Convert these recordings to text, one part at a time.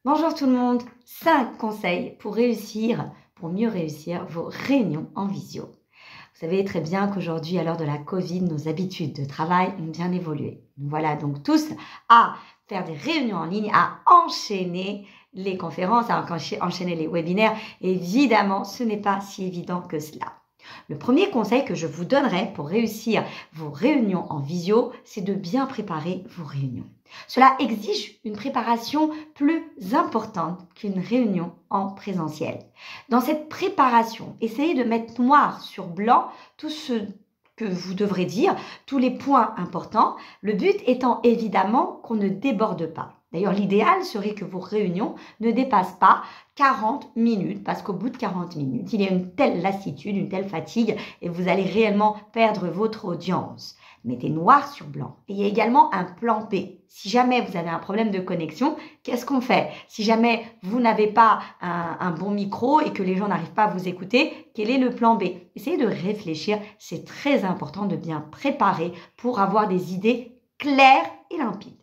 Bonjour tout le monde, 5 conseils pour mieux réussir vos réunions en visio. Vous savez très bien qu'aujourd'hui, à l'heure de la Covid, nos habitudes de travail ont bien évolué. Voilà donc tous à faire des réunions en ligne, à enchaîner les conférences, à enchaîner les webinaires. Évidemment, ce n'est pas si évident que cela. Le premier conseil que je vous donnerai pour réussir vos réunions en visio, c'est de bien préparer vos réunions. Cela exige une préparation plus importante qu'une réunion en présentiel. Dans cette préparation, essayez de mettre noir sur blanc tout ce que vous devrez dire, tous les points importants, le but étant évidemment qu'on ne déborde pas. D'ailleurs, l'idéal serait que vos réunions ne dépassent pas 40 minutes, parce qu'au bout de 40 minutes, il y a une telle lassitude, une telle fatigue, et vous allez réellement perdre votre audience. Mettez noir sur blanc. Et il y a également un plan B. Si jamais vous avez un problème de connexion, qu'est-ce qu'on fait? Si jamais vous n'avez pas un bon micro et que les gens n'arrivent pas à vous écouter, quel est le plan B? Essayez de réfléchir. C'est très important de bien préparer pour avoir des idées claires et limpides.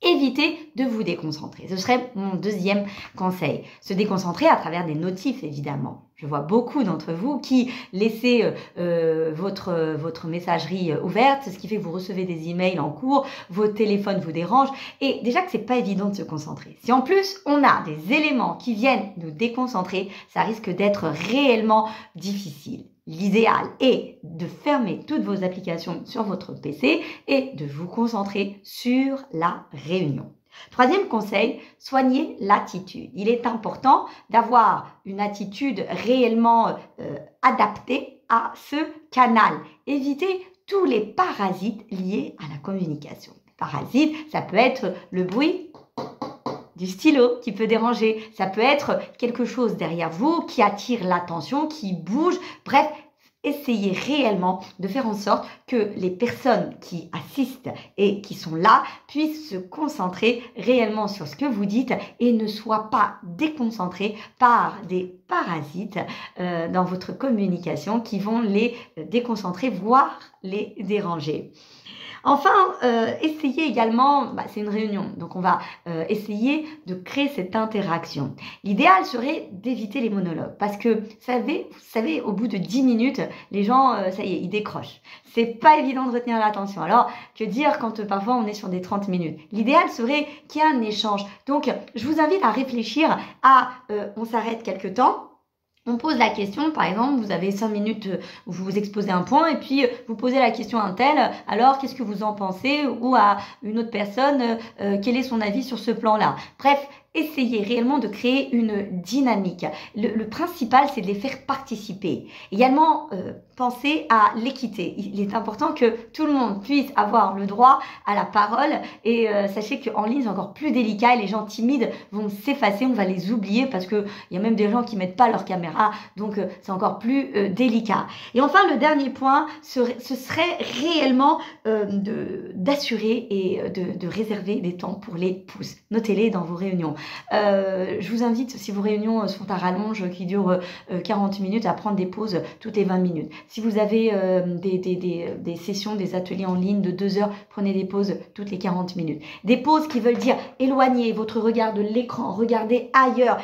Évitez de vous déconcentrer. Ce serait mon deuxième conseil. Se déconcentrer à travers des notifs, évidemment. Je vois beaucoup d'entre vous qui laissez votre messagerie ouverte, ce qui fait que vous recevez des emails en cours, vos téléphones vous dérangent. Et déjà que c'est pas évident de se concentrer. Si en plus on a des éléments qui viennent nous déconcentrer, ça risque d'être réellement difficile. L'idéal est de fermer toutes vos applications sur votre PC et de vous concentrer sur la réunion. Troisième conseil, soignez l'attitude. Il est important d'avoir une attitude réellement adaptée à ce canal. Évitez tous les parasites liés à la communication. Parasites, ça peut être le bruit du stylo qui peut déranger. Ça peut être quelque chose derrière vous qui attire l'attention, qui bouge. Bref, essayez réellement de faire en sorte que les personnes qui assistent et qui sont là puissent se concentrer réellement sur ce que vous dites et ne soient pas déconcentrés par des parasites dans votre communication qui vont les déconcentrer, voire les déranger. Enfin, essayez également, c'est une réunion, donc on va essayer de créer cette interaction. L'idéal serait d'éviter les monologues parce que, vous savez, au bout de 10 minutes, les gens, ça y est, ils décrochent. C'est pas évident de retenir l'attention. Alors, que dire quand parfois on est sur des 30 minutes? L'idéal serait qu'il y ait un échange. Donc, je vous invite à réfléchir à, on s'arrête quelque temps. On pose la question, par exemple, vous avez 5 minutes où vous exposez un point et puis vous posez la question à un tel, alors qu'est-ce que vous en pensez? Ou à une autre personne, quel est son avis sur ce plan-là? Bref, essayez réellement de créer une dynamique. Le principal, c'est de les faire participer. Également, pensez à l'équité. Il est important que tout le monde puisse avoir le droit à la parole et sachez qu'en ligne, c'est encore plus délicat et les gens timides vont s'effacer, on va les oublier parce qu'il y a même des gens qui mettent pas leur caméra, donc c'est encore plus délicat. Et enfin, le dernier point, ce serait réellement d'assurer et de réserver des temps pour les pouces. Notez-les dans vos réunions. Je vous invite, si vos réunions sont à rallonge qui durent 40 minutes, à prendre des pauses toutes les 20 minutes. Si vous avez des sessions, des ateliers en ligne de 2 heures, prenez des pauses toutes les 40 minutes. Des pauses qui veulent dire éloignez votre regard de l'écran, regardez ailleurs,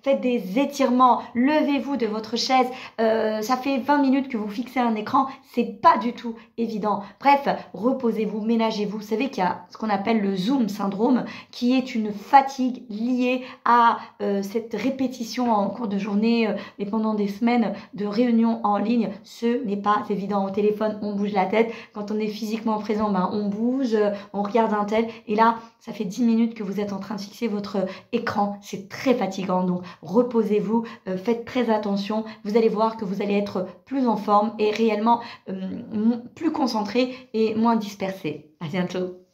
faites des étirements, levez-vous de votre chaise. Ça fait 20 minutes que vous fixez un écran, c'est pas du tout évident. Bref, reposez-vous, ménagez-vous. Vous savez qu'il y a ce qu'on appelle le Zoom syndrome, qui est une fatigue liée à cette répétition en cours de journée et pendant des semaines de réunions en ligne. Ce n'est pas évident. Au téléphone, on bouge la tête. Quand on est physiquement présent, on bouge, on regarde un tel. Et là, ça fait 10 minutes que vous êtes en train de fixer votre écran. C'est très fatigant. Donc, reposez-vous, faites très attention. Vous allez voir que vous allez être plus en forme et réellement plus concentré et moins dispersé. À bientôt.